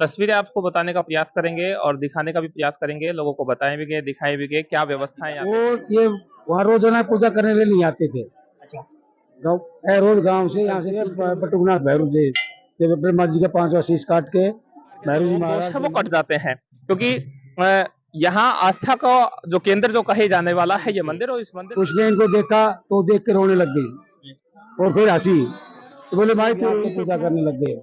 तस्वीरें आपको बताने का प्रयास करेंगे और दिखाने का भी प्रयास करेंगे, लोगों को बताएँगे, दिखाएँ भी गए, क्या व्यवस्थाएँ यहाँ वो पे ये वहाँ रोजाना पूजा करने के लिए नहीं आते थे। अच्छा। रोज गांव से यहाँ से पटुकनाथ भैरू से जब ब्रह्मा जी का 5वां शीश काट के के जो भैरू जी रोग दोष महाराज है वो कट जाते हैं क्योंकि यहाँ आस्था का जो केंद्र जो कहे जाने वाला है ये मंदिर और इस मंदिर उसने इनको देखा तो देख के रोने लग गई और फिर हंसी तो बोले भाई तू की पूजा करने लग गए।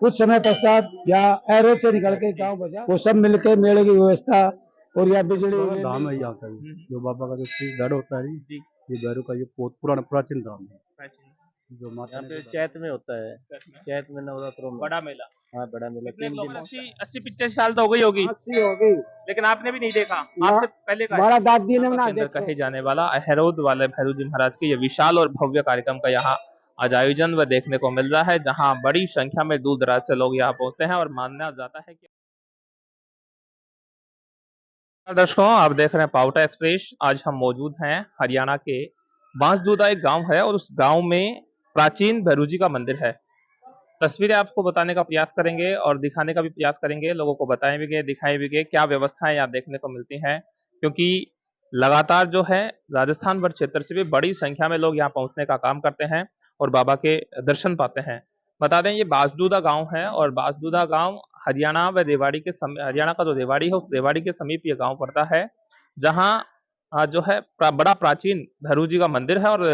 कुछ समय पश्चात यहाँ एरोड से निकल के गांव बजा वो सब मिलकर मेले की व्यवस्था और यहाँ बिजली धाम है यहाँ का जो बाबा का जो गढ़ होता है जी ये भैरू का ये बहुत पुराना प्राचीन धाम है प्राचीन जो माता यहाँ ने पे जो चैत में होता है। सच में चैत में नवरात्रों में। बड़ा मेला हाँ, बड़ा मेला कितने 3 लोग दिन। 80-85 साल तो हो गई होगी 80 हो गई। लेकिन आपने भी नहीं देखा ना आपसे पहले का हमारा दादी ने बना केंद्र देखो कहे जाने वाला अहरोद वाले भैरू जी महाराज के ये विशाल और भव्य कार्यक्रम का यहाँ आज आयोजन व देखने को मिल रहा है जहाँ बड़ी संख्या में दूर दराज से लोग यहाँ पहुंचते हैं और माना जाता है कि दर्शकों आप देख रहे हैं पावटा एक्सप्रेस। आज हम मौजूद हैं हरियाणा के बांसदूदा एक गांव है और उस गांव में प्राचीन भैरू जी का मंदिर है। तस्वीरें आपको बताने का प्रयास करेंगे और दिखाने का भी प्रयास करेंगे, लोगों को बताएं भी गए, दिखाएं भी गए, क्या व्यवस्थाएं यहाँ देखने को मिलती हैं क्योंकि लगातार जो है राजस्थान भर क्षेत्र से भी बड़ी संख्या में लोग यहाँ पहुंचने का काम करते हैं और बाबा के दर्शन पाते हैं। बता दें ये बांसदूदा गांव है और बांसदूदा गांव हरियाणा व रेवाड़ी के हरियाणा का जो रेवाड़ी है उस रेवाड़ी के समीप ये गांव पड़ता है जहाँ जो है बड़ा प्राचीन भैरू जी का मंदिर है और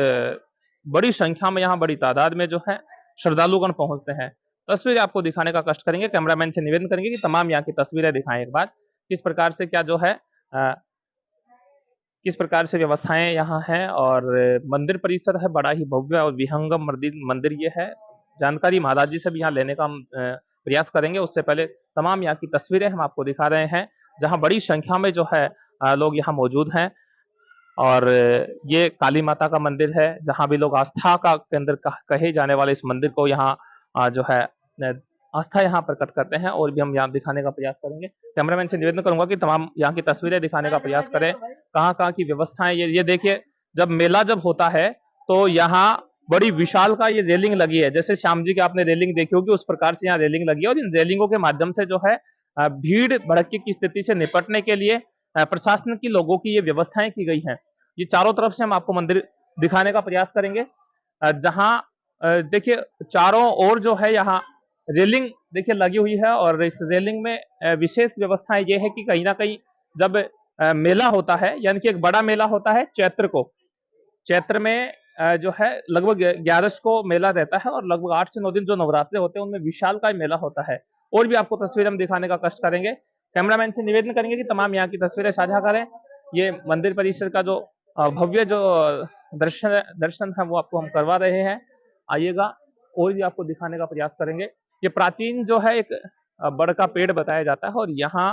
बड़ी संख्या में यहाँ बड़ी तादाद में जो है श्रद्धालुगण पहुंचते हैं। तस्वीरें आपको दिखाने का कष्ट करेंगे, कैमरामैन से निवेदन करेंगे कि तमाम यहाँ की तस्वीरें दिखाएं एक बार किस प्रकार से क्या जो है किस प्रकार से व्यवस्थाएं यहाँ हैं और मंदिर परिसर है बड़ा ही भव्य और विहंगम मंदिर ये है। जानकारी महाराज जी से भी यहाँ लेने का हम प्रयास करेंगे। उससे पहले तमाम यहाँ की तस्वीरें हम आपको दिखा रहे हैं जहाँ बड़ी संख्या में जो है लोग यहाँ मौजूद हैं और ये काली माता का मंदिर है जहाँ भी लोग आस्था का केंद्र कहे जाने वाले इस मंदिर को यहाँ जो है आस्था यहाँ प्रकट करते हैं और भी हम यहाँ दिखाने का प्रयास करेंगे। कैमरामैन से निवेदन करूंगा कि तमाम यहाँ की तस्वीरें दिखाने का प्रयास करें, कहाँ की व्यवस्थाएं ये देखिए जब मेला जब होता है तो यहाँ बड़ी विशाल का ये रेलिंग लगी है, जैसे श्याम जी की आपने रेलिंग देखी होगी उस प्रकार से यहाँ रेलिंग लगी है और इन रेलिंगों के माध्यम से जो है भीड़ भड़के की स्थिति से निपटने के लिए प्रशासन की लोगों की ये व्यवस्थाएं की गई हैं। ये चारों तरफ से हम आपको मंदिर दिखाने का प्रयास करेंगे जहाँ देखिए चारों ओर जो है यहाँ रेलिंग देखिए लगी हुई है और इस रेलिंग में विशेष व्यवस्थाएं ये है कि कहीं ना कहीं जब मेला होता है यानी कि एक बड़ा मेला होता है चैत्र में जो है लगभग 11 को मेला रहता है और लगभग 8 से 9 दिन जो नवरात्रे होते हैं उनमें विशाल का मेला होता है और भी आपको तस्वीर हम दिखाने का कष्ट करेंगे। कैमरामैन से निवेदन करेंगे कि तमाम यहाँ की तस्वीरें साझा करें। ये मंदिर परिसर का जो भव्य जो दर्शन है वो आपको हम करवा रहे हैं, आइएगा और भी आपको दिखाने का प्रयास करेंगे। ये प्राचीन जो है एक बड़ का पेड़ बताया जाता है और यहाँ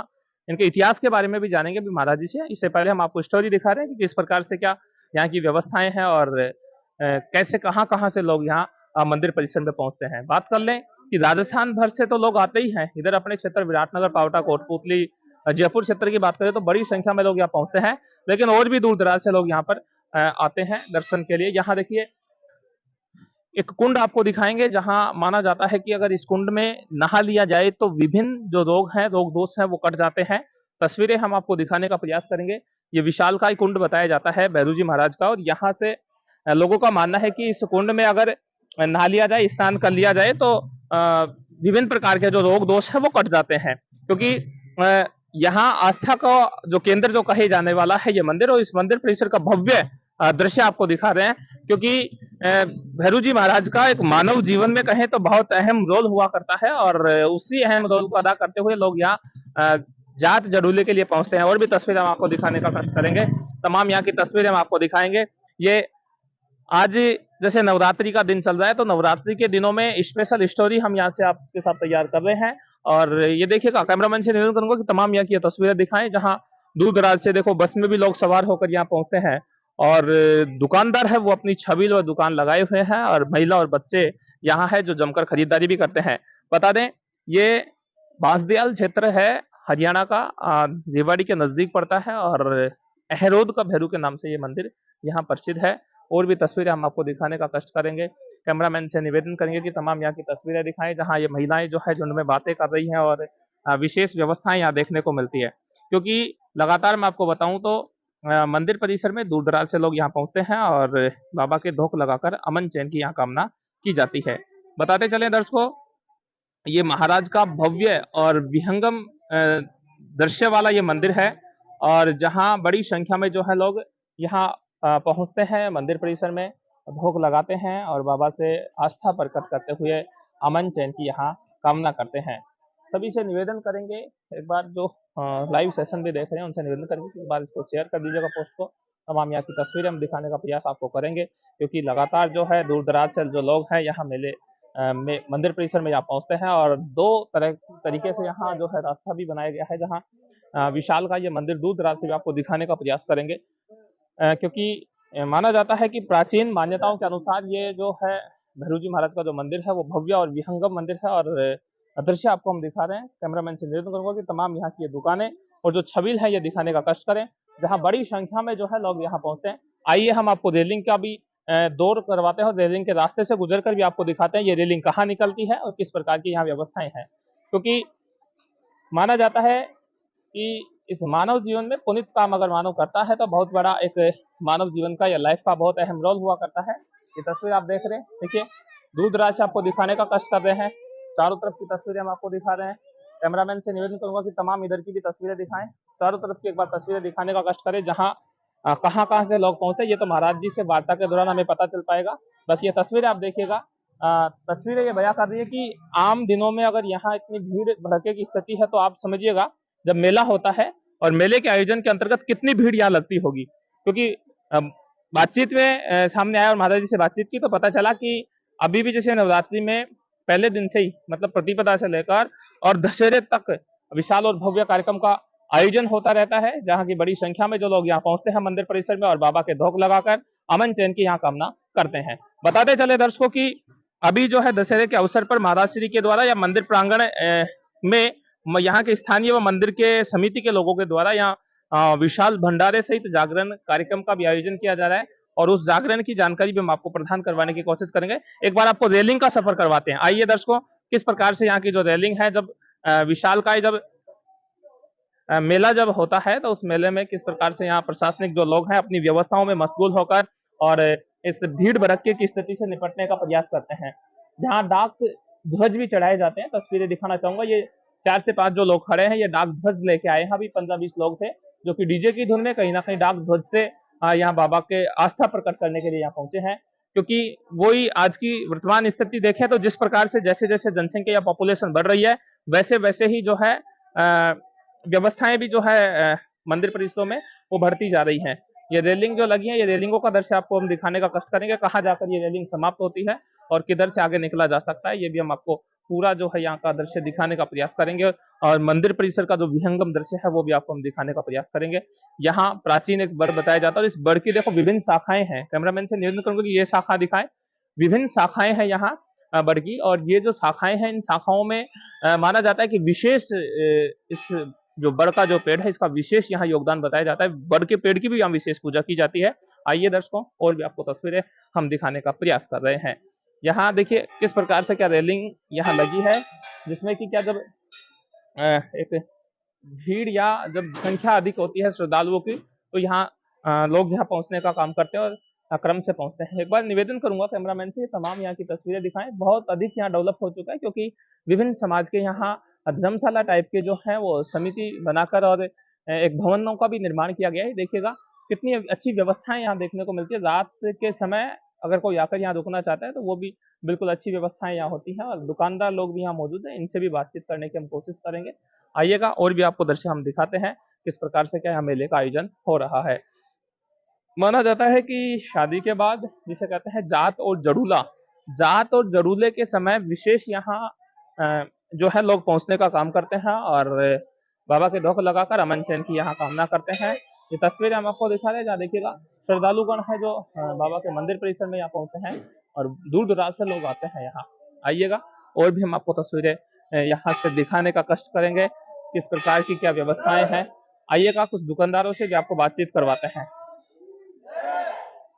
इनके इतिहास के बारे में भी जानेंगे भी महाराज जी से। इससे पहले हम आपको स्टोरी दिखा रहे हैं कि किस प्रकार से क्या यहाँ की व्यवस्थाएं हैं और कैसे कहाँ से लोग यहाँ मंदिर परिसर में पहुंचते हैं। बात कर लें कि राजस्थान भर से तो लोग आते ही हैं इधर अपने क्षेत्र विराटनगर, पावटा, कोटपुतली, जयपुर क्षेत्र की बात करें तो बड़ी संख्या में लोग यहाँ पहुंचते हैं, लेकिन और भी दूर दराज से लोग यहाँ पर आते हैं दर्शन के लिए। यहाँ देखिए एक कुंड आपको दिखाएंगे जहां माना जाता है कि अगर इस कुंड में नहा लिया जाए तो विभिन्न जो रोग दोष हैं वो कट जाते हैं। तस्वीरें हम आपको दिखाने का प्रयास करेंगे। ये विशालकाय कुंड बताया जाता है भैरू जी महाराज का और यहाँ से लोगों का मानना है कि इस कुंड में अगर नहा लिया जाए, स्नान कर लिया जाए तो विभिन्न प्रकार के जो रोग दोष है वो कट जाते हैं क्योंकि यहाँ आस्था का जो केंद्र जो कहे जाने वाला है ये मंदिर और इस मंदिर परिसर का भव्य दृश्य आपको दिखा रहे हैं क्योंकि भैरू जी महाराज का एक मानव जीवन में कहें तो बहुत अहम रोल हुआ करता है और उसी अहम रोल को अदा करते हुए लोग यहाँ जात जड़ूले के लिए पहुंचते हैं। और भी तस्वीर हम आपको दिखाने का कष्ट करेंगे, तमाम यहाँ की तस्वीरें हम आपको दिखाएंगे। ये आज जैसे नवरात्रि का दिन चल रहा है तो नवरात्रि के दिनों में स्पेशल स्टोरी हम यहाँ से आपके साथ तैयार कर रहे हैं और ये देखिएगा कैमरामैन से निवेदन करूंगा कि तमाम यहाँ की तस्वीरें दिखाएं जहाँ दूर दराज से देखो बस में भी लोग सवार होकर यहाँ पहुंचते हैं और दुकानदार है वो अपनी छबील व दुकान लगाए हुए हैं और महिला और बच्चे यहाँ है जो जमकर खरीदारी भी करते हैं। बता दें ये बांसदयाल क्षेत्र है हरियाणा का, रेवाड़ी के नजदीक पड़ता है और अहरोद का भैरू के नाम से ये मंदिर यहाँ प्रसिद्ध है। और भी तस्वीरें हम आपको दिखाने का कष्ट करेंगे। कैमरामैन से निवेदन करेंगे कि तमाम यहाँ की तस्वीरें दिखाएं, जहाँ ये महिलाएं जो है झुंड में बातें कर रही हैं और विशेष व्यवस्थाएं यहाँ देखने को मिलती है। क्योंकि लगातार मैं आपको बताऊं तो मंदिर परिसर में दूर दराज से लोग यहाँ पहुंचते हैं और बाबा के धोख लगाकर अमन चैन की यहाँ कामना की जाती है। बताते चले दर्शकों, ये महाराज का भव्य और विहंगम दृश्य वाला ये मंदिर है और जहाँ बड़ी संख्या में जो है लोग यहाँ पहुंचते हैं मंदिर परिसर में, भोग लगाते हैं और बाबा से आस्था प्रकट करते हुए अमन चैन की यहाँ कामना करते हैं। सभी से निवेदन करेंगे, एक बार जो लाइव सेशन भी देख रहे हैं उनसे निवेदन करेंगे कि एक बार इसको शेयर कर दीजिएगा पोस्ट को। तमाम यहाँ की तस्वीरें हम दिखाने का प्रयास आपको करेंगे, क्योंकि लगातार जो है दूर दराज से जो लोग हैं यहाँ मेले में मंदिर परिसर में यहाँ पहुंचते हैं और दो तरीके से यहाँ जो है रास्ता भी बनाया गया है, जहाँ विशाल का ये मंदिर दूर दराज से भी आपको दिखाने का प्रयास करेंगे, क्योंकि माना जाता है कि प्राचीन मान्यताओं के अनुसार ये जो है भैरू जी महाराज का जो मंदिर है वो भव्य और विहंगम मंदिर है। और दृश्य आपको हम दिखा रहे हैं। कैमरामैन से निवेदन करूंगा कि तमाम यहाँ की ये दुकानें और जो छबील है ये दिखाने का कष्ट करें, जहाँ बड़ी संख्या में जो है लोग यहाँ पहुंचते हैं। आइए हम आपको रेलिंग का भी दौर करवाते हैं और रेलिंग के रास्ते से गुजरकर भी आपको दिखाते हैं ये रेलिंग कहाँ निकलती है और किस प्रकार की यहाँ व्यवस्थाएं हैं। क्योंकि माना जाता है कि इस मानव जीवन में पुनित काम अगर मानव करता है तो बहुत बड़ा एक मानव जीवन का या लाइफ का बहुत अहम रोल हुआ करता है। ये तस्वीर आप देख रहे हैं, देखिए दूर दराज से आपको दिखाने का कष्ट कर रहे हैं, चारों तरफ की तस्वीरें हम आपको दिखा रहे हैं। कैमरामैन से निवेदन करूंगा कि तमाम इधर की भी तस्वीरें दिखाएं, चारों तरफ की एक बार तस्वीरें दिखाने का कष्ट करें, जहाँ कहाँ से लोग पहुंचते हैं ये तो महाराज जी से वार्ता के दौरान हमें पता चल पाएगा। बस ये तस्वीरें आप देखिएगा, तस्वीरें ये बयां कर रही है कि आम दिनों में अगर यहाँ इतनी भीड़ भड़के की स्थिति है तो आप समझिएगा जब मेला होता है और मेले के आयोजन के अंतर्गत कितनी भीड़ यहाँ लगती होगी। क्योंकि बातचीत में सामने आया और महाराज जी से बातचीत की तो पता चला कि अभी भी जैसे नवरात्रि में पहले दिन से ही मतलब प्रतिपदा से लेकर और दशहरे तक विशाल और भव्य कार्यक्रम का आयोजन होता रहता है, जहाँ की बड़ी संख्या में जो लोग यहाँ पहुंचते हैं मंदिर परिसर में और बाबा के धोख लगाकर अमन चैन की यहाँ कामना करते हैं। बताते चले दर्शकों की अभी जो है दशहरे के अवसर पर महाराज श्री के द्वारा या मंदिर प्रांगण में यहाँ के स्थानीय व मंदिर के समिति के लोगों के द्वारा यहाँ विशाल भंडारे सहित जागरण कार्यक्रम का भी आयोजन किया जा रहा है और उस जागरण की जानकारी भी हम आपको प्रदान करवाने की कोशिश करेंगे। एक बार आपको रेलिंग का सफर करवाते हैं। आइए दर्शकों, किस प्रकार से यहाँ की जो रेलिंग है, जब विशाल का जब मेला जब होता है तो उस मेले में किस प्रकार से यहाँ प्रशासनिक जो लोग हैं अपनी व्यवस्थाओं में मशगूल होकर और इस भीड़ भड़के की स्थिति से निपटने का प्रयास करते हैं। जहाँ डाक ध्वज भी चढ़ाए जाते हैं, तस्वीरें दिखाना चाहूंगा। ये 4 से 5 जो लोग खड़े हैं ये डाक ध्वज लेके आए हैं। अभी 15-20 लोग थे जो कि डीजे की धुन में कहीं ना कहीं डाक ध्वज से यहाँ बाबा के आस्था प्रकट करने के लिए यहाँ पहुंचे हैं। क्योंकि वही आज की वर्तमान स्थिति देखें तो जिस प्रकार से जैसे जैसे जनसंख्या या पॉपुलेशन बढ़ रही है वैसे वैसे ही जो है व्यवस्थाएं भी जो है मंदिर परिसरों में वो बढ़ती जा रही हैं। ये रेलिंग जो लगी है, ये रेलिंगों का दृश्य आपको हम दिखाने का कष्ट करेंगे, कहाँ जाकर ये रेलिंग समाप्त होती है और किधर से आगे निकला जा सकता है, ये भी हम आपको पूरा जो है यहाँ का दृश्य दिखाने का प्रयास करेंगे और मंदिर परिसर का जो विहंगम दृश्य है वो भी आपको हम दिखाने का प्रयास करेंगे। यहाँ प्राचीन एक बड़ बताया जाता है, इस बड़ की देखो विभिन्न शाखाएं हैं। कैमरामैन से निवेदन करूंगा कि ये शाखा दिखाएं, विभिन्न शाखाएं हैं यहाँ बड़ की, और ये जो शाखाएं हैं इन शाखाओं में माना जाता है कि विशेष इस जो बड़ का जो पेड़ है इसका विशेष यहाँ योगदान बताया जाता है। बड़ के पेड़ की भी यहाँ विशेष पूजा की जाती है। आइए दर्शकों, और भी आपको तस्वीरें हम दिखाने का प्रयास कर रहे हैं। यहाँ देखिए किस प्रकार से क्या रेलिंग यहाँ लगी है, जिसमें कि क्या जब एक भीड़ या जब संख्या अधिक होती है श्रद्धालुओं की तो यहाँ लोग यहाँ पहुंचने का काम करते हैं और क्रम से पहुंचते हैं। एक बार निवेदन करूंगा कैमरामैन से तमाम यहाँ की तस्वीरें दिखाएं। बहुत अधिक यहाँ डेवलप हो चुका है, क्योंकि विभिन्न समाज के यहाँ धर्मशाला टाइप के जो है वो समिति बनाकर और एक भवनों का भी निर्माण किया गया है। देखिएगा कितनी अच्छी व्यवस्थाएं यहाँ देखने को मिलती है। रात के समय अगर कोई आकर यहाँ रुकना चाहता है तो वो भी बिल्कुल अच्छी व्यवस्थाएं यहाँ होती हैं और दुकानदार लोग भी यहाँ मौजूद हैं, इनसे भी बातचीत करने की हम कोशिश करेंगे। आइएगा, और भी आपको दृश्य हम दिखाते हैं किस प्रकार से क्या यहाँ मेले का आयोजन हो रहा है। माना जाता है कि शादी के बाद जिसे कहते हैं जात और जरूले के समय विशेष यहाँ जो है लोग पहुंचने का काम करते हैं और बाबा के धोख लगाकर अमन चैन की यहाँ कामना करते हैं। ये तस्वीरें हम आपको दिखा रहे हैं, जहाँ देखिएगा श्रद्धालुगण है जो बाबा के मंदिर परिसर में यहाँ पहुंचे हैं और दूर दराज से लोग आते हैं यहाँ। आइएगा, और भी हम आपको तस्वीरें यहाँ से दिखाने का कष्ट करेंगे किस प्रकार की क्या व्यवस्थाएं हैं। आइएगा, कुछ दुकानदारों से भी आपको बातचीत करवाते हैं,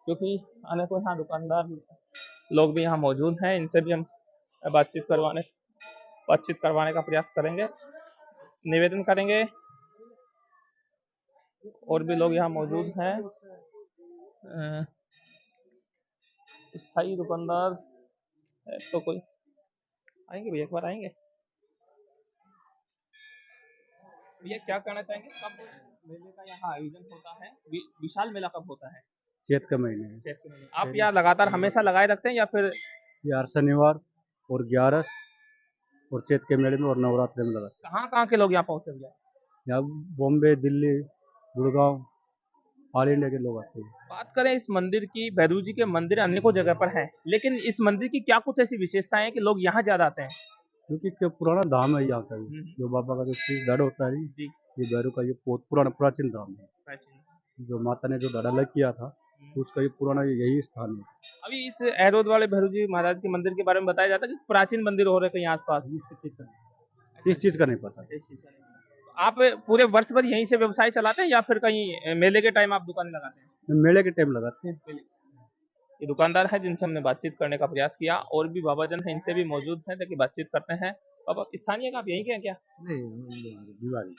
क्योंकि अनेकों यहाँ दुकानदार लोग भी यहाँ मौजूद हैं, इनसे भी हम बातचीत करवाने का प्रयास करेंगे, निवेदन करेंगे। और भी लोग यहाँ मौजूद हैं। स्थायी दुकानदार है तो कोई आएंगे भैया, एक बार आएंगे भैया, क्या कहना चाहेंगे? कब मेले का यहाँ आयोजन होता है? विशाल मेला कब होता है? चैत के महीने में। चैत के महीने। आप यहाँ लगातार हमेशा लगाए रखते हैं या फिर? यार शनिवार और 11 और चैत के मेले में और नवरात्रि में लगा। कहाँ के लोग यहाँ पहुँचते भैया? यहाँ बॉम्बे, दिल्ली, गुड़गांव, ऑल इंडिया के लोग आते हैं। बात करें इस मंदिर की, भैरव जी के मंदिर अनेकों जगह पर हैं, लेकिन इस मंदिर की क्या कुछ ऐसी विशेषताएं हैं कि लोग यहाँ ज्यादा आते हैं? क्योंकि इसका पुराना धाम है यहाँ का, जो बाबा का जो गढ़ होता है जी, ये भैरव का ये बहुत पुराना प्राचीन धाम है। जो माता ने जो धड़ा लग किया था उसका ये पुराना यही स्थान है। अभी इस एरोद वाले भैरव जी महाराज के मंदिर के बारे में बताया जाता है कि प्राचीन मंदिर हो रहे कहीं आसपास। इस चीज का नहीं पता। आप पूरे वर्ष भर यहीं से व्यवसाय चलाते हैं या फिर कहीं मेले के टाइम आप दुकानें लगाते हैं? मेले के टाइम लगाते हैं। ये दुकानदार है जिनसे हमने बातचीत करने का प्रयास किया, और भी बाबा जन है, इनसे भी मौजूद हैं, ताकि बातचीत करते हैं। बाबा स्थानीय का आप यहीं के हैं क्या? नहीं,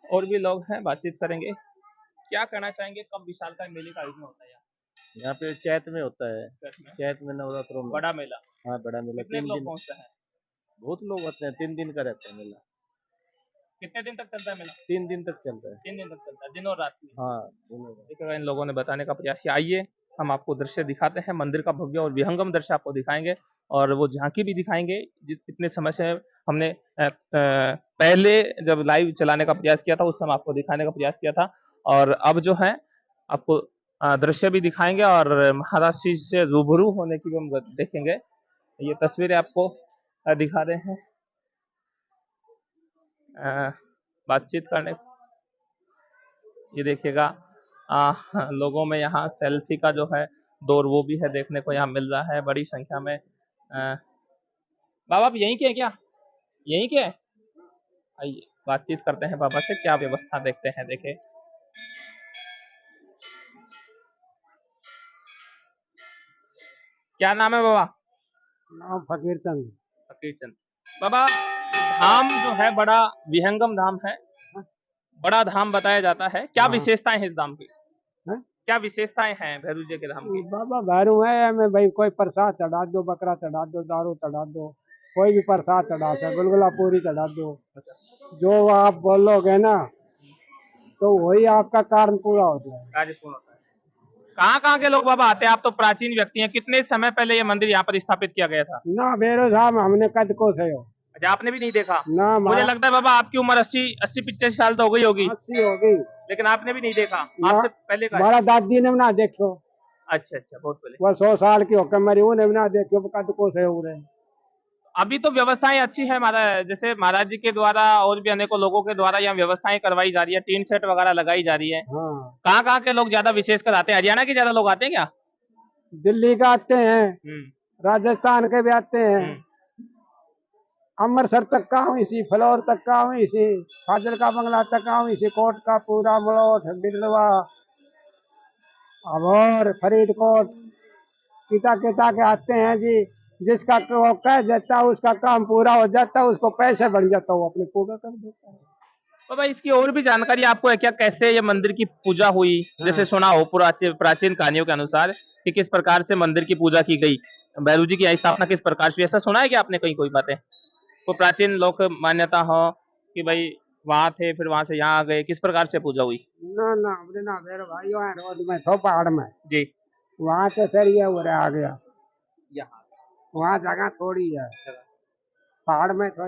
और भी लोग हैं, बातचीत करेंगे। क्या कहना चाहेंगे, कब विशालकाय मेले का आयोजन होता है यहाँ पे चैत में होता है। चैत में नवरात्रों में बड़ा मेला? हाँ, बड़ा मेला। कितने 3 लोग दिन पहुँचते हैं? बहुत लोग आते हैं। 3 दिन का रहता है मेला। कितने दिन तक चलता है मेला? 3 दिन तक चलता है। 3 दिन तक चलता है, दिन और रात की? हाँ, देखिएगा, इन लोगों ने बताने का प्रयास किया। आइए हम आपको दृश्य दिखाते हैं, मंदिर का भव्य और विहंगम दृश्य आपको दिखाएंगे, और वो झांकी भी दिखाएंगे। कितने समय से हमने पहले जब लाइव चलाने का प्रयास किया था उस समय आपको दिखाने का प्रयास किया था, और अब जो है आपको दृश्य भी दिखाएंगे और महाराज जी से रूबरू होने की भी हम देखेंगे। ये तस्वीरें आपको दिखा रहे हैं। बातचीत करने, ये देखिएगा लोगों में यहाँ सेल्फी का जो है दौर वो भी है, देखने को यहाँ मिल रहा है बड़ी संख्या में। बाबा आप यहीं के हैं क्या? यहीं के हैं? आइए बातचीत करते हैं बाबा से, क्या व्यवस्था देखते हैं। देखे, क्या नाम है बाबा? नाम फकीर चंद। फकीर चंद। बाबा धाम जो है बड़ा विहंगम धाम है, बड़ा धाम बताया जाता है, क्या विशेषताएं हैं इस धाम की? क्या विशेषताएं हैं भैरव जी के धाम की? बाबा भैरव है में भाई, कोई प्रसाद चढ़ा दो, बकरा चढ़ा दो, दारू चढ़ा दो, कोई भी प्रसाद चढ़ा सकते, गुलगुला पूरी चढ़ा दो, जो आप बोलोगे ना तो वही आपका कार्य पूरा होता है। कार्य पूर्ण होता है। कहाँ के लोग बाबा आते हैं? आप तो प्राचीन व्यक्ति हैं, कितने समय पहले ये मंदिर यहाँ पर स्थापित किया गया था? ना भैरव साहब हमने कद को से हो। अच्छा, आपने भी नहीं देखा? ना, मुझे लगता है बाबा आपकी उम्र 80-85 साल तो हो गई होगी। 80 हो गई, लेकिन आपने भी नहीं देखा? आपसे पहले का? हमारा दादी ने भी ना देखो। अच्छा, बहुत पहले। वह 100 साल की होकर मरी, उन्हें भी ना देखो, कद को से हो रहे। अभी तो व्यवस्थाएं अच्छी है महाराज, जैसे महाराज जी के द्वारा और भी अनेकों लोगों के द्वारा यहाँ व्यवस्थाएं करवाई जा रही है, टीन सेट वगैरह लगाई जा रही है। कहाँ के लोग ज्यादा विशेषकर आते हैं? हरियाणा के ज्यादा लोग आते हैं क्या? दिल्ली का आते हैं, राजस्थान के भी आते हैं, अमृतसर तक का हूँ, इसी फ्लोर तक का हूँ, इसी फाजिल का बंगला तक का हूँ, इसी कोट का पूरा मलोट बिलवा और फरीदकोट किता के आते हैं जी। जिसका वो कह देता उसका काम पूरा हो जाता, उसको पैसे बढ़ जाता, वो अपने पूरा कर देता है। तो भाई इसकी और भी जानकारी आपको है क्या, कैसे ये मंदिर की पूजा हुई? जैसे सुना हो प्राचीन कहानियों के अनुसार कि किस प्रकार से मंदिर की पूजा की गई, भैरव जी की स्थापना किस प्रकार से, ऐसा सुना है क्या आपने कहीं कोई बातें? कोई प्राचीन लोक मान्यता हो कि भाई वहां थे फिर वहां से यहाँ आ गए, किस प्रकार से पूजा हुई? ना मेरे भाई वहाँ रोड में थो, पहाड़ में जी, वहां से फिर ये उरे आ गया, यहाँ वहाँ जगह थोड़ी है, पहाड़ में थो,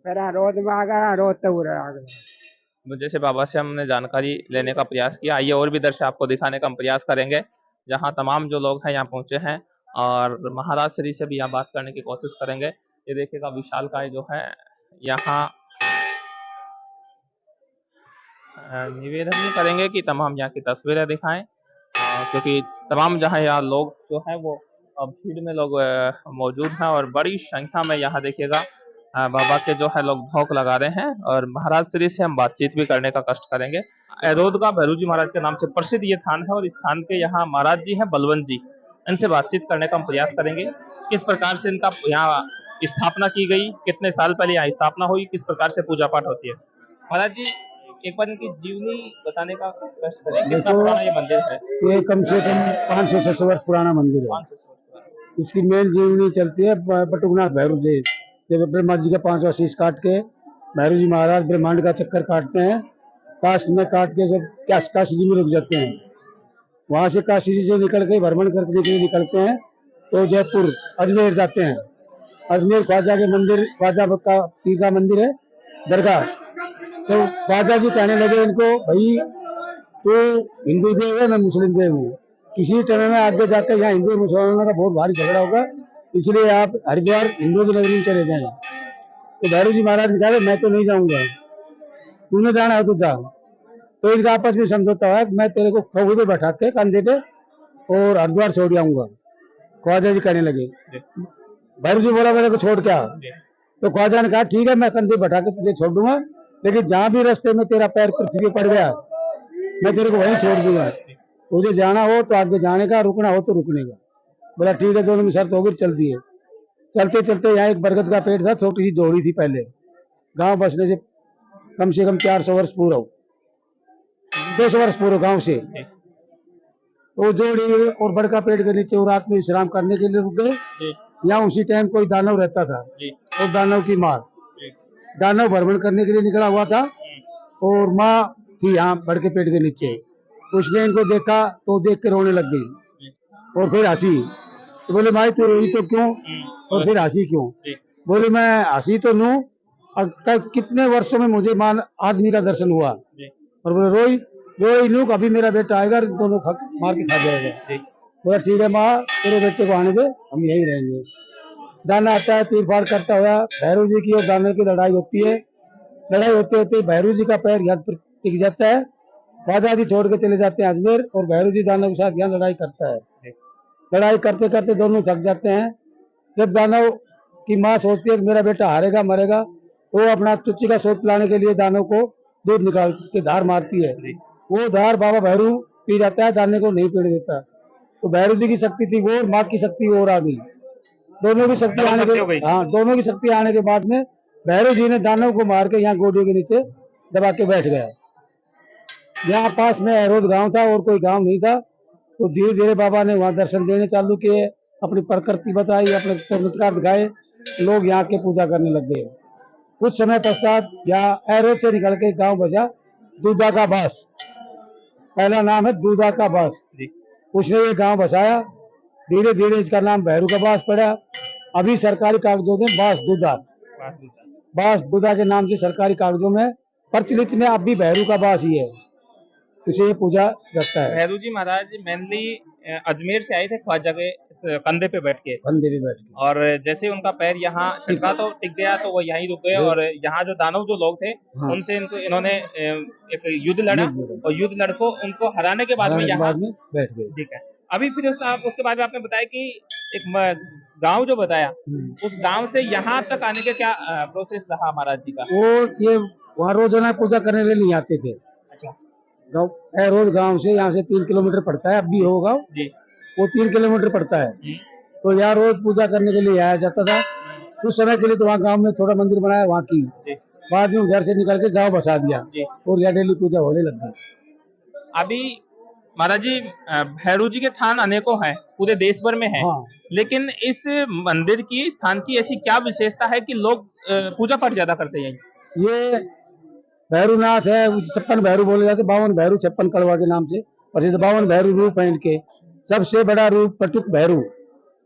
फिर रोड में आ गया, रोड से उरे आ गया। जैसे बाबा से हमने जानकारी लेने का प्रयास किया, आइए और भी दृश्य आपको दिखाने का हम प्रयास करेंगे, जहाँ तमाम जो लोग हैं यहाँ पहुंचे हैं, और महाराज श्री से भी यहाँ बात करने की कोशिश करेंगे। ये देखिएगा विशालकाय जो है, यहाँ निवेदन नहीं करेंगे कि तमाम यहाँ की तस्वीरें दिखाएं, क्योंकि तमाम जहाँ यहाँ लोग जो है वो भीड़ में लोग मौजूद हैं, और बड़ी संख्या में यहाँ देखिएगा बाबा के जो है लोग भोग लगा रहे हैं, और महाराज श्री से हम बातचीत भी करने का कष्ट करेंगे। एरोद का भैरव जी महाराज के नाम से प्रसिद्ध ये स्थान है, और इस स्थान के यहाँ महाराज जी हैं बलवंत जी, इनसे बातचीत करने का हम प्रयास करेंगे। किस प्रकार से इनका यहाँ स्थापना की गई, कितने साल पहले यहाँ स्थापना हुई, किस प्रकार से पूजा पाठ होती है। महाराज जी, एक बार इनकी जीवनी बताने का कष्ट करें, कितना देखो, पुराना ये मंदिर है? ये कम से कम 500-600 वर्ष पुराना मंदिर है। 500 वर्ष पुराना। इसकी मेन जीवनी चलती है बटुकनाथ भैरव जी, जब ब्रह्मा जी का 5वां शीश काट के भैरव जी महाराज ब्रह्मांड का चक्कर काटते हैं, काशी में काट के जब काशी जी में रुक जाते हैं, वहां से काशी जी से निकल के भ्रमण करने के लिए निकलते हैं तो जयपुर अजमेर जाते हैं। अजमेर ख्वाजा के मंदिर, ख्वाजा का पीर का मंदिर है, दरगाह। तो ख्वाजा जी कहने लगे इनको, भाई तो हिंदू देव है, मैं मुस्लिम देव हूँ, किसी टाइम में आगे जाकर यहाँ हिंदू और मुसलमानों का बहुत भारी झगड़ा होगा, इसलिए आप हरिद्वार हिंदुओं की नगरी में चले जाएं। तो भैरव जी महाराज ने कहा मैं तो नहीं जाऊंगा, तूने जाना है तो जा। तो इनका आपस में समझौता हुआ, मैं तेरे को खबू पे बैठा के कंधे पे और हरिद्वार छोड़ आऊंगा। ख्वाजा जी कहने लगे, भैरव जी बोला मेरे को छोड़ क्या? तो ख्वाजा ने कहा ठीक है, मैं कंधे बैठा के तुझे छोड़ दूंगा, लेकिन जहां भी रास्ते में तेरा पैर पृथ्वी पे पड़ गया मैं तेरे को वहीं छोड़ दूंगा। तुझे जाना हो तो आगे जाने का, रुकना हो तो रुकने का। बोला ठीक है, दोनों में शर्त होगी, चल दिए। चलते चलते यहाँ एक बरगद का पेड़ था, छोटी सी जोड़ी थी पहले, गांव बसने से कम 400 वर्ष पूरा हो, 200 वर्ष पूरा गांव से। तो जोड़ी और बड़का पेड़ के नीचे वो रात में विश्राम करने के लिए रुक गए। यहाँ उसी टाइम कोई दानव रहता था और दानव की माँ, दानव भ्रमण करने के लिए निकला हुआ था और माँ थी यहाँ बड़के पेड़ के नीचे। उसने इनको देखा तो देख के रोने लग गई और फिर हंसी। तो बोले भाई तू रोई तो क्यों और फिर हंसी क्यों? बोले मैं हंसी तो लूं, कितने वर्षों में मुझे मान आदमी का दर्शन हुआ। और बोले रोई लूं, अभी मेरा बेटा आएगा, दोनों मार के खा जाएगा। बोला ठीक है माँ, तेरे बेटे को आने दे, हम यहीं रहेंगे। दाना आता है, तीर फाड़ करता हुआ भैरव जी की और दानव की लड़ाई होती है। लड़ाई होते होते भैरव जी का पैर यहाँ पर टिक जाता है, ख्वाजा जी छोड़ के चले जाते हैं अजमेर और भैरव जी दानव के साथ यहाँ लड़ाई करता है। लड़ाई करते करते दोनों थक जाते हैं। जब दानव की माँ सोचती है कि मेरा बेटा हारेगा मरेगा, तो वो अपना चुच्ची का शोध पिलाने के लिए दानव को दूध निकाल के धार मारती है। वो धार बाबा भैरव पी जाता है, दाने को नहीं पीने देता। तो भैरव जी की शक्ति थी वो, माँ की शक्ति वो और आ गई। दोनों की शक्ति आने के, हाँ, दोनों की शक्ति आने के बाद में भैरव जी ने दानव को मार के यहाँ गोडियों के नीचे दबा के बैठ गया। यहाँ पास में अहरोद गांव था और कोई गांव नहीं था। तो धीरे धीरे बाबा ने वहाँ दर्शन देने चालू किए, अपनी प्रकृति बताई, अपने चमत्कार दिखाए, लोग यहाँ के पूजा करने लग गए। कुछ समय पश्चात यहाँ अहरोद से निकल के गांव बजा दूधा का बास, पहला नाम है दूधा का बास। उसने ये गांव बसाया, धीरे धीरे इसका नाम भैरू का बास पड़ा। अभी सरकारी कागजों में बास दूधा के नाम से सरकारी कागजों में प्रचलित में अब भी भैरू का बास ही है, उसे पूजा करता है। भैरू जी महाराज मेनली अजमेर से आए थे ख्वाजा के कंधे पे बैठ के, और जैसे उनका पैर यहाँ टिका तो टिक गया, तो वो यहीं रुक गए। और यहाँ जो दानव जो लोग थे, हाँ, उनसे इन्होंने एक युद्ध लड़ा और युद्ध लड़को उनको हराने के बाद में यहाँ बैठ गए। ठीक है। अभी फिर उसके बाद में आपने बताया कि एक गांव जो बताया, उस गांव से यहाँ तक आने के क्या प्रोसेस रहा महाराज जी का? वो ये वहाँ रोजाना पूजा करने के लिए नहीं आते थे। रोड गांव से यहाँ से 3 किलोमीटर पड़ता है, अब भी होगा वो 3 किलोमीटर पड़ता है। तो यहाँ रोज पूजा करने के लिए आया जाता था। कुछ समय के लिए तो वहाँ गांव में थोड़ा मंदिर बनाया वहाँ की, बाद में उधर से निकल के गांव बसा दिया और यहाँ डेली पूजा होने लग गई। अभी महाराज जी भैरू जी के थान अनेकों हैं, पूरे देश भर में है, हाँ। लेकिन इस मंदिर की, स्थान की ऐसी क्या विशेषता है कि लोग पूजा पाठ ज्यादा करते हैं? ये भैरूनाथ है, 56 भैरू बोले जाते, 52 भैरू 56 कड़वा के नाम से प्रसिद्ध। 52 भैरू रूप है इनके। सबसे बड़ा रूप पटुक भैरू,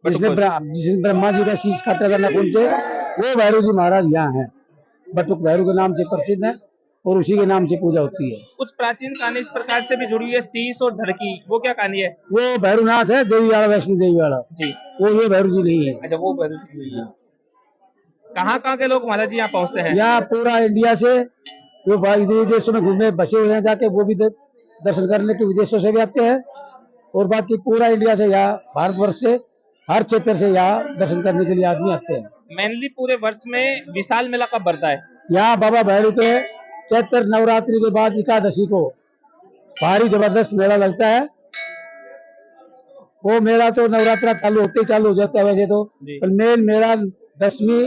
जिसने ब्रह्मा जी का शीश काटा था नकुल से, वो भैरू जी महाराज यहाँ है। बटुक भैरू के नाम से प्रसिद्ध है और उसी के नाम से पूजा होती है। कुछ प्राचीन कहानी इस प्रकार से भी जुड़ी है, शीश और धड़ की, वो क्या कहानी है? वो भैरूनाथ है, देवी वाला, वैष्णो देवी वाला जी, वो ये भैरू जी नहीं है। अच्छा, वो भैरू जी नहीं है। कहाँ के लोग महाराज जी यहाँ पहुँचते हैं? यहाँ पूरा इंडिया से, जो विदेशों में घूमने बसे हुए हैं जाके, वो भी दर्शन करने के विदेशों से भी आते हैं। और बाकी पूरा इंडिया से, यहाँ भारतवर्ष से, हर क्षेत्र से यहाँ दर्शन करने के लिए आदमी आते हैं। मेनली पूरे वर्ष में विशाल मेला कब बढ़ता है? यहाँ बाबा भैरू के चैत्र नवरात्रि के बाद एकादशी को भारी जबरदस्त मेला लगता है। वो मेला तो नवरात्रा चालू होते ही चालू हो जाता है वैसे तो, जी। पर मेन मेला दशमी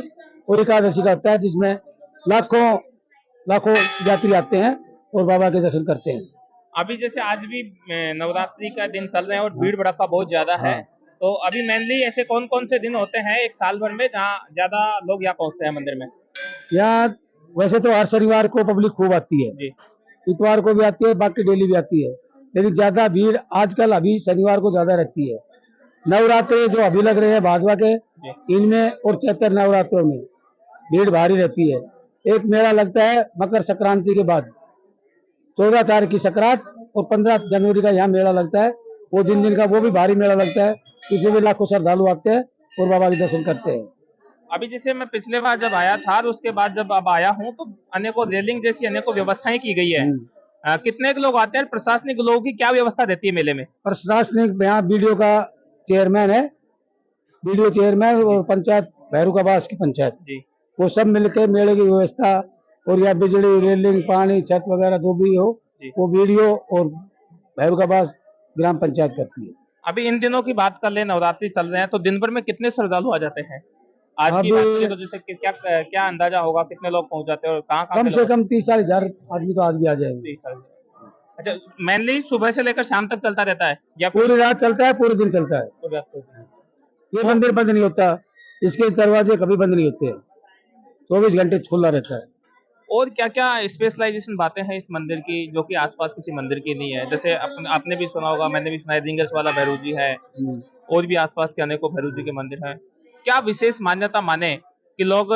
और एकादशी का होता है, जिसमें लाखों लाखों यात्री आते हैं और बाबा के दर्शन करते हैं। अभी जैसे आज भी नवरात्रि का दिन चल रहे हैं और हाँ। भीड़ भड़का बहुत ज्यादा है, हाँ। तो अभी मेनली ऐसे कौन कौन से दिन होते हैं एक साल भर में जहाँ ज्यादा लोग यहाँ पहुँचते हैं मंदिर में? यहाँ वैसे तो हर शनिवार को पब्लिक खूब आती है, जी। इतवार को भी आती है, बाकी डेली भी आती है, लेकिन ज्यादा भीड़ आजकल अभी शनिवार को ज्यादा रहती है। नवरात्रे जो अभी लग रहे हैं भादवा के, इनमें और चैत्र नवरात्रों में भीड़ भारी रहती है। एक मेला लगता है मकर संक्रांति के बाद, 14 तारीख की संक्रांत और 15 जनवरी का यहाँ मेला लगता है। वो दिन का वो भी भारी मेला लगता है, इसमें भी लाखों श्रद्धालु आते हैं और बाबा के दर्शन करते हैं। अभी जैसे मैं पिछले बार जब आया था और उसके बाद जब अब आया हूँ तो अनेकों रेलिंग जैसी अनेकों व्यवस्थाएं की गई है। कितने के लोग आते हैं, प्रशासनिक लोगों की क्या व्यवस्था रहती है मेले में? प्रशासनिक यहाँ बीडीओ का चेयरमैन है, बीडीओ चेयरमैन और पंचायत भैरूकाबास की पंचायत, जी। वो सब मिलकर मेले की व्यवस्था और या बिजली, रेलिंग, पानी, छत वगैरह जो भी हो, वो बीडीओ और भैरूकाबास ग्राम पंचायत करती है। अभी इन दिनों की बात कर ले, नवरात्रि चल रहे हैं, तो दिन भर में कितने श्रद्धालु आ जाते हैं? आज की बात करें तो जैसे क्या क्या अंदाजा होगा, कितने लोग पहुंच जाते हैं और कहाँ कम से कम 30-40 हजार आदमी तो आज भी आ जाएंगे। अच्छा, मेनली सुबह से लेकर शाम तक चलता रहता है या पूरी रात चलता है, पूरे दिन चलता है। पूरी रात चलता है? ये मंदिर बंद नहीं होता, इसके दरवाजे कभी बंद नहीं होते, 24 घंटे खुला रहता है। और क्या क्या स्पेशलाइजेशन बातें हैं इस मंदिर की जो कि आसपास किसी मंदिर की नहीं है? जैसे आपने भी सुना होगा, मैंने भी सुना है, रिंगस वाला भैरव जी है और भी आसपास के अनेकों भैरव जी के मंदिर हैं। क्या विशेष मान्यता माने कि लोग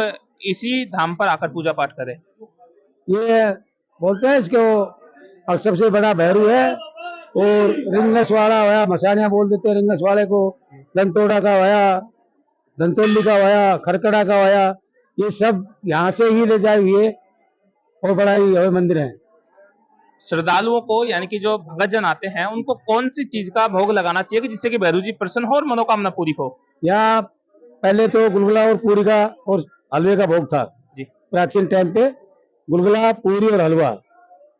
इसी धाम पर आकर पूजा पाठ करें? ये बोलते हैं इसको सबसे बड़ा भैरू है, और रिंगस वाला होया, मसानिया बोल देते हैं रिंगस वाले को, दंतोड़ा का होया, धनतोली का होया, खरकड़ा का होया, ये सब यहाँ से ही ले जाए हुए और बड़ा ही मंदिर है। श्रद्धालुओं को यानी कि जो भगत जन आते हैं उनको कौन सी चीज का भोग लगाना चाहिए कि जिससे कि भैरव जी प्रसन्न हो और मनोकामना पूरी हो? यहाँ पहले तो गुलगुला और पूरी का और हलवे का भोग था जी। प्राचीन टाइम पे गुलगुला, पूरी और हलवा।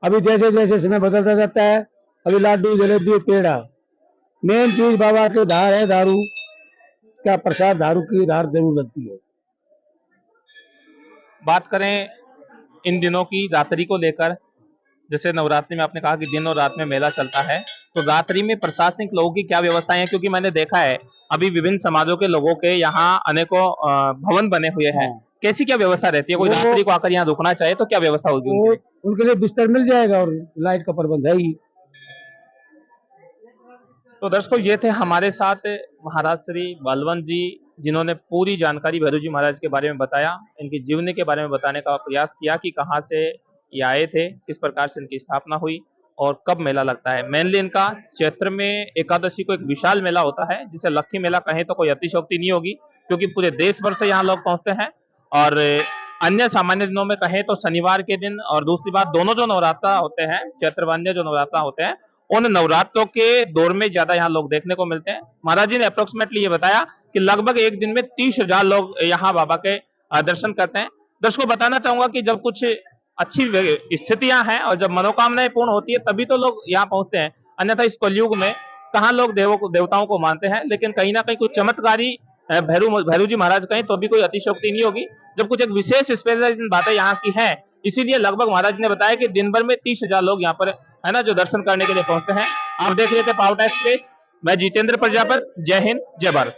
अभी जैसे जैसे समय बदलता जाता है, अभी लाडू, जलेबी, पेड़ा। मेन चीज बाबा के धार है, दारू का प्रसाद, दारू की धार जरूर लगती है। बात करें इन दिनों की रात्रि को लेकर, जैसे नवरात्रि में आपने कहा कि दिन और रात में मेला चलता है, तो रात्रि में प्रशासनिक लोगों की क्या व्यवस्थाएं हैं? क्योंकि मैंने देखा है अभी विभिन्न समाजों के लोगों के यहाँ अनेकों भवन बने हुए हैं। कैसी क्या व्यवस्था रहती है? कोई रात्रि को आकर यहाँ रुकना चाहे तो क्या व्यवस्था होगी उनके लिए? उनके लिए बिस्तर मिल जाएगा और लाइट का प्रबंध है ही। तो दर्शकों, ये थे हमारे साथ महाराज श्री बलवंत जी, जिन्होंने पूरी जानकारी भैरव जी महाराज के बारे में बताया, इनकी जीवनी के बारे में बताने का प्रयास किया कि कहाँ से ये आए थे, किस प्रकार से इनकी स्थापना हुई और कब मेला लगता है। मेनली इनका चैत्र में एकादशी को एक विशाल मेला होता है, जिसे लक्खी मेला कहें तो कोई अतिशयोक्ति नहीं होगी, क्योंकि पूरे देश भर से यहाँ लोग पहुंचते हैं। और अन्य सामान्य दिनों में कहें तो शनिवार के दिन, और दूसरी बात दोनों जो नवरात्रा होते हैं, चैत्र व अन्य जो नवरात्रा होते हैं, उन नवरात्रों के दौर में ज्यादा यहाँ लोग देखने को मिलते हैं। महाराज जी ने अप्रोक्सीमेटली ये बताया कि लगभग एक दिन में 30,000 लोग यहाँ बाबा के दर्शन करते हैं। दर्शकों, बताना चाहूंगा कि जब कुछ अच्छी स्थितियां हैं और जब मनोकामनाएं पूर्ण होती है तभी तो लोग यहाँ पहुंचते हैं, अन्यथा इस कलयुग में कहाँ लोग देवताओं को मानते हैं। लेकिन कहीं ना कहीं कुछ चमत्कारी भैरव जी महाराज कहें तो भी कोई अतिशयोक्ति नहीं होगी, जब कुछ एक विशेष स्पेशलाइजेशन बातें यहाँ की है, इसीलिए लगभग महाराज जी ने बताया कि दिन भर में 30,000 लोग यहाँ पर है ना जो दर्शन करने के लिए पहुंचते हैं। आप देख रहे थे पावरटा एक्सप्रेस, मैं जितेंद्र प्रजापत। जय हिंद, जय भारत।